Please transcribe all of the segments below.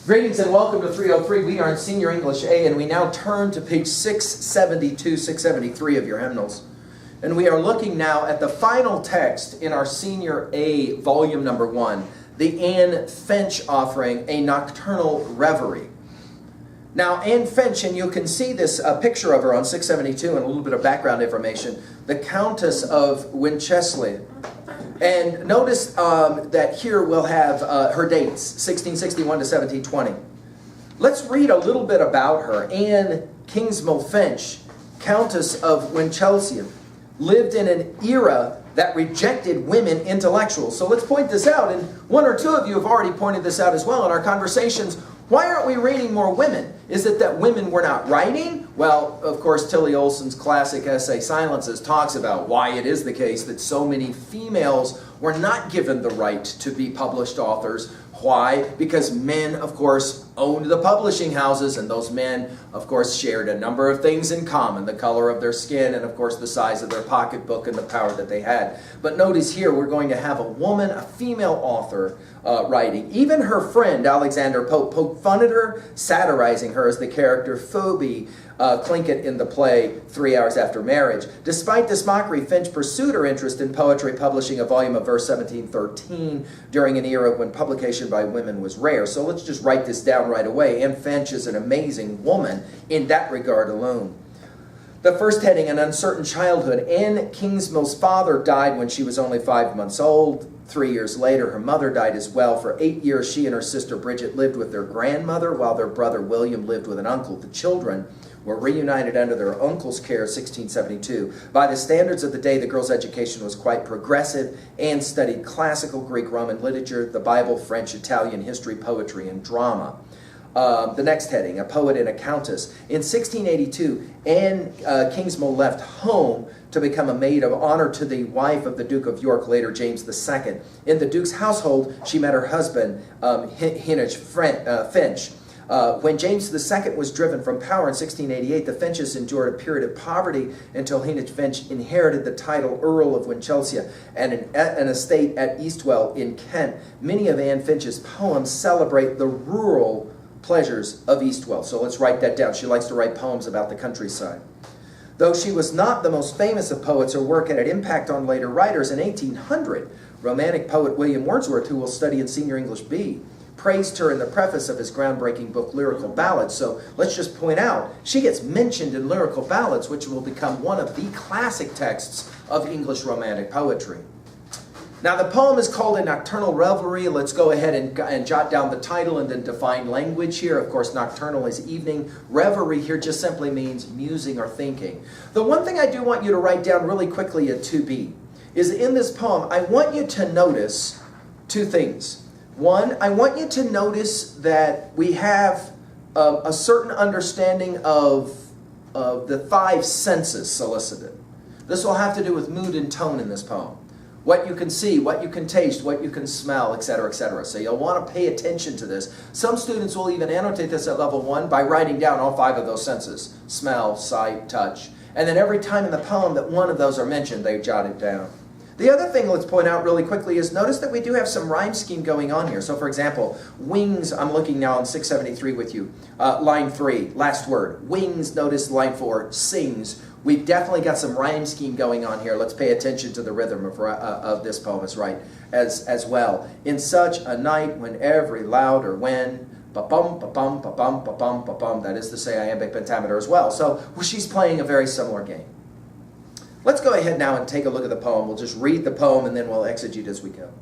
Greetings and welcome to 303. We are in Senior English A, and we now turn to page 672, 673 of your hymnals. And we are looking now at the final text in our Senior A, volume number 1, the Anne Finch offering, A Nocturnal Reverie. Now, Anne Finch, and you can see this picture of her on 672 and a little bit of background information, the Countess of Winchelsea. And notice that here we'll have her dates, 1661 to 1720. Let's read a little bit about her. Anne Kingsmill Finch, Countess of Winchelsea, lived in an era that rejected women intellectuals. So let's point this out, and one or two of you have already pointed this out as well in our conversations. Why aren't we reading more women? Is it that women were not writing? Well, of course, Tilly Olson's classic essay, Silences, talks about why it is the case that so many females were not given the right to be published authors. Why? Because men, of course, owned the publishing houses, and those men, of course, shared a number of things in common. The color of their skin, and of course, the size of their pocketbook and the power that they had. But notice here, we're going to have a woman, a female author, writing. Even her friend, Alexander Pope, poked fun at her, satirizing her as the character Phoebe Tlingit in the play 3 Hours After Marriage. Despite this mockery, Finch pursued her interest in poetry, publishing a volume of verse 1713 during an era when publication by women was rare. So let's just write this down right away. Anne Finch is an amazing woman in that regard alone. The first heading, An Uncertain Childhood. Anne Kingsmill's father died when she was only 5 months old. 3 years later, her mother died as well. For 8 years, she and her sister Bridget lived with their grandmother, while their brother William lived with an uncle. The children were reunited under their uncle's care in 1672. By the standards of the day, the girl's education was quite progressive. Anne studied classical Greek, Roman literature, the Bible, French, Italian, history, poetry, and drama. The next heading, A Poet and a Countess. In 1682, Anne Kingsmill left home to become a maid of honor to the wife of the Duke of York, later James II. In the Duke's household, she met her husband, Heinrich Finch. When James II was driven from power in 1688, the Finches endured a period of poverty until Heinrich Finch inherited the title Earl of Winchelsea and an estate at Eastwell in Kent. Many of Anne Finch's poems celebrate the rural pleasures of Eastwell. So let's write that down. She likes to write poems about the countryside. Though she was not the most famous of poets, her work had an impact on later writers. In 1800, Romantic poet William Wordsworth, who we'll study in Senior English B, praised her in the preface of his groundbreaking book, Lyrical Ballads. So let's just point out, she gets mentioned in Lyrical Ballads, which will become one of the classic texts of English Romantic poetry. Now, the poem is called A Nocturnal Reverie. Let's go ahead and jot down the title and then define language here. Of course, nocturnal is evening. Reverie here just simply means musing or thinking. The one thing I do want you to write down really quickly at 2B is in this poem, I want you to notice two things. One, I want you to notice that we have a certain understanding of the 5 senses solicited. This will have to do with mood and tone in this poem. What you can see, what you can taste, what you can smell, etc., etc. So you'll want to pay attention to this. Some students will even annotate this at level 1 by writing down all 5 of those senses. Smell, sight, touch. And then every time in the poem that one of those are mentioned, they jot it down. The other thing let's point out really quickly is notice that we do have some rhyme scheme going on here. So for example, wings, I'm looking now on 673 with you. Line 3, last word. Wings, notice line 4, sings. We've definitely got some rhyme scheme going on here. Let's pay attention to the rhythm of this poem as well. In such a night when every louder when, ba-bum, ba-bum, ba-bum, ba-bum, ba-bum. That is to say iambic pentameter as well. So she's playing a very similar game. Let's go ahead now and take a look at the poem. We'll just read the poem and then we'll exegete as we go.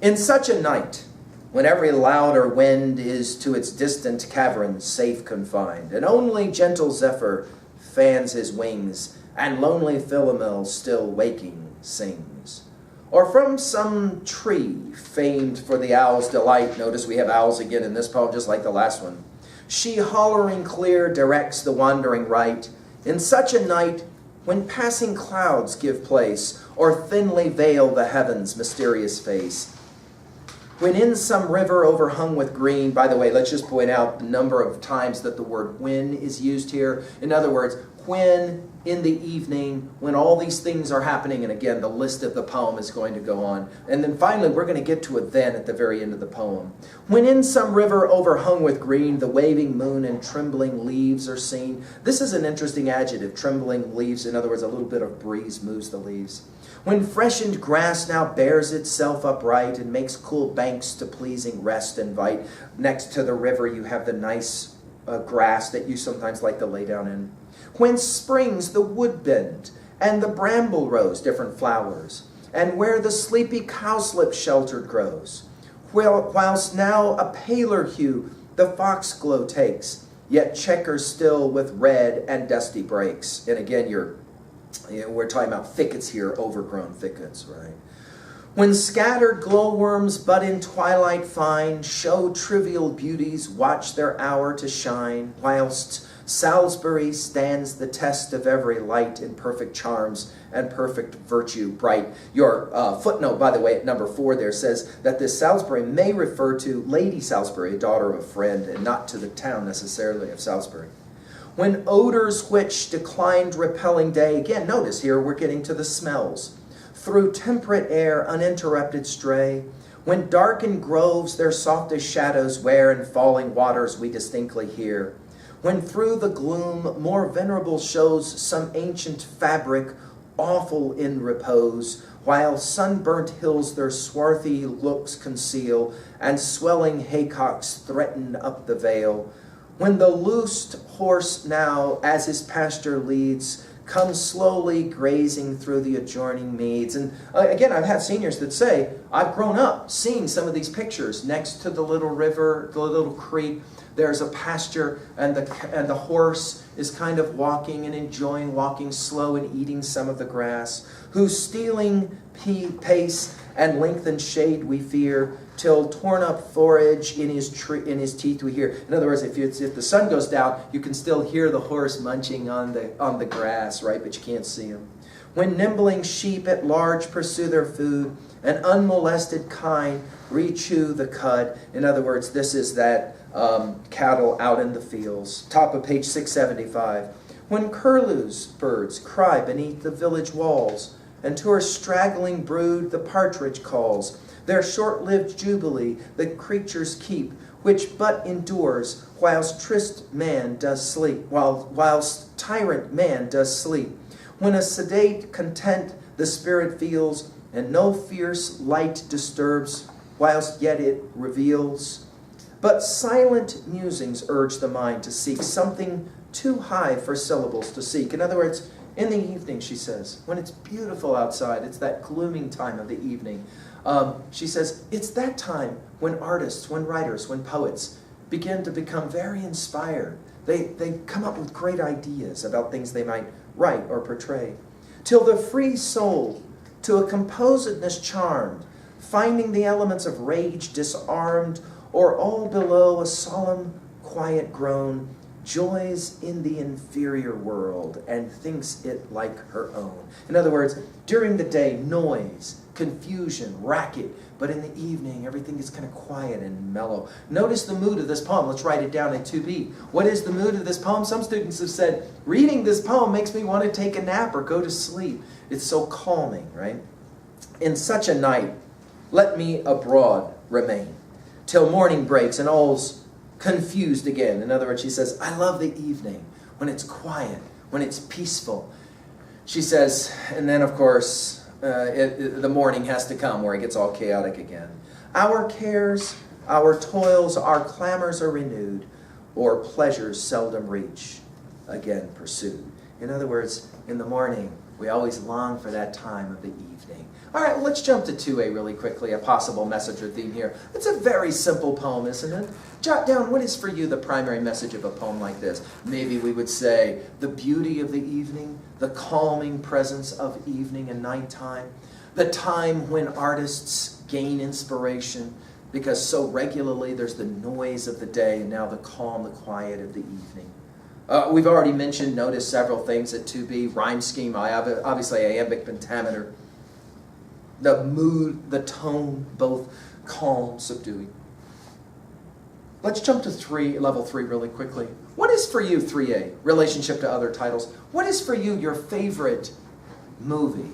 In such a night, when every louder wind is to its distant caverns safe confined, and only gentle zephyr fans his wings, and lonely Philomel still waking sings. Or from some tree famed for the owl's delight, notice we have owls again in this poem just like the last one, she hollering clear directs the wandering right, in such a night when passing clouds give place, or thinly veil the heaven's mysterious face. When in some river overhung with green, by the way, let's just point out the number of times that the word when is used here. In other words, when in the evening, when all these things are happening, and again, the list of the poem is going to go on. And then finally, we're going to get to a then at the very end of the poem. When in some river overhung with green, the waving moon and trembling leaves are seen. This is an interesting adjective, trembling leaves. In other words, a little bit of breeze moves the leaves. When freshened grass now bears itself upright and makes cool banks to pleasing rest invite. Next to the river, you have the nice grass that you sometimes like to lay down in. When springs the woodbine and the bramble rose, different flowers, and where the sleepy cowslip sheltered grows, whilst now a paler hue the foxglove takes, yet checkers still with red and dusty breaks. And again, we're talking about thickets here, overgrown thickets, right? When scattered glowworms but in twilight fine show trivial beauties, watch their hour to shine, whilst Salisbury stands the test of every light in perfect charms and perfect virtue bright. Your footnote, by the way, at number 4 there says that this Salisbury may refer to Lady Salisbury, a daughter of a friend, and not to the town necessarily of Salisbury. When odors which declined repelling day, again, notice here we're getting to the smells, through temperate air uninterrupted stray, when darkened groves their softest shadows wear and falling waters we distinctly hear, when through the gloom more venerable shows some ancient fabric awful in repose, while sunburnt hills their swarthy looks conceal, and swelling haycocks threaten up the vale, when the loosed horse now, as his pasture leads, comes slowly grazing through the adjoining meads. And again, I've had seniors that say, I've grown up seeing some of these pictures next to the little river, the little creek. There's a pasture, and the horse is kind of walking and enjoying walking slow and eating some of the grass, whose stealing pace and lengthened shade we fear, till torn up forage in his teeth we hear. In other words, if the sun goes down, you can still hear the horse munching on the grass, right? But you can't see him. When nimbling sheep at large pursue their food, and unmolested kine rechew the cud. In other words, this is that cattle out in the fields. Top of page 675. When curlew's birds cry beneath the village walls, and to her straggling brood the partridge calls, their short-lived jubilee the creatures keep, which but endures whilst tyrant man does sleep. When a sedate content the spirit feels, and no fierce light disturbs, whilst yet it reveals. But silent musings urge the mind to seek something too high for syllables to seek. In other words, in the evening, she says, when it's beautiful outside, it's that glooming time of the evening. She says, it's that time when artists, when writers, when poets begin to become very inspired. They come up with great ideas about things they might write or portray. Till the free soul, to a composedness charmed, finding the elements of rage disarmed, or all below a solemn, quiet groan, joys in the inferior world and thinks it like her own. In other words, during the day, noise, confusion, racket, but in the evening, everything is kind of quiet and mellow. Notice the mood of this poem. Let's write it down in 2B. What is the mood of this poem? Some students have said, reading this poem makes me want to take a nap or go to sleep. It's so calming, right? In such a night, let me abroad remain, till morning breaks and all's confused again. In other words, she says, I love the evening, when it's quiet, when it's peaceful. She says, and then of course, the morning has to come where it gets all chaotic again. Our cares, our toils, our clamors are renewed, or pleasures seldom reach, again pursued. In other words, in the morning, we always long for that time of the evening. All right, let's jump to 2A really quickly, a possible message or theme here. It's a very simple poem, isn't it? Jot down what is for you the primary message of a poem like this. Maybe we would say the beauty of the evening, the calming presence of evening and nighttime, the time when artists gain inspiration, because so regularly there's the noise of the day and now the calm, the quiet of the evening. We've already mentioned, notice several things at 2B, rhyme scheme, obviously iambic pentameter, the mood, the tone, both calm, subduing. Let's jump to level 3 really quickly. What is for you, 3A, relationship to other titles? What is for you your favorite movie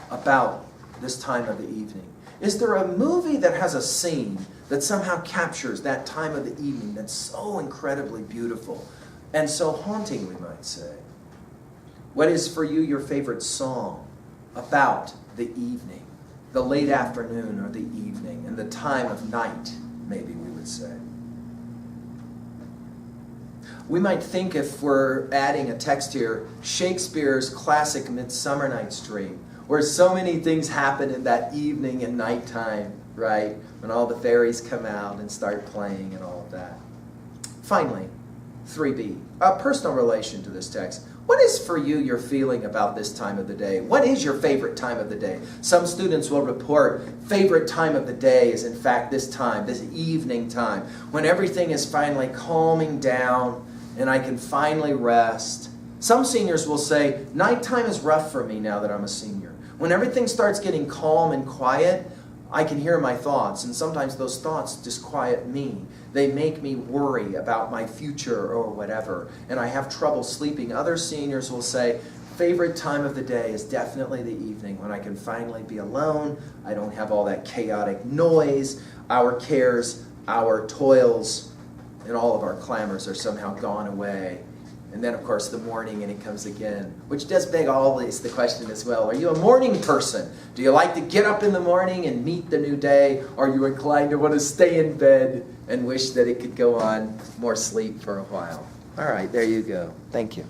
about this time of the evening? Is there a movie that has a scene that somehow captures that time of the evening that's so incredibly beautiful and so haunting, we might say? What is for you your favorite song about the evening, the late afternoon or the evening, and the time of night, maybe we would say? We might think, if we're adding a text here, Shakespeare's classic Midsummer Night's Dream, where so many things happen in that evening and nighttime, right? When all the fairies come out and start playing and all of that. Finally, 3B, a personal relation to this text. What is for you your feeling about this time of the day? What is your favorite time of the day? Some students will report favorite time of the day is in fact this time, this evening time, when everything is finally calming down and I can finally rest. Some seniors will say, nighttime is rough for me now that I'm a senior. When everything starts getting calm and quiet, I can hear my thoughts, and sometimes those thoughts disquiet me. They make me worry about my future or whatever, and I have trouble sleeping. Other seniors will say, favorite time of the day is definitely the evening, when I can finally be alone. I don't have all that chaotic noise. Our cares, our toils, and all of our clamors are somehow gone away. And then, of course, the morning, and it comes again, which does beg always the question as well. Are you a morning person? Do you like to get up in the morning and meet the new day? Or are you inclined to want to stay in bed and wish that it could go on more sleep for a while? All right, there you go. Thank you.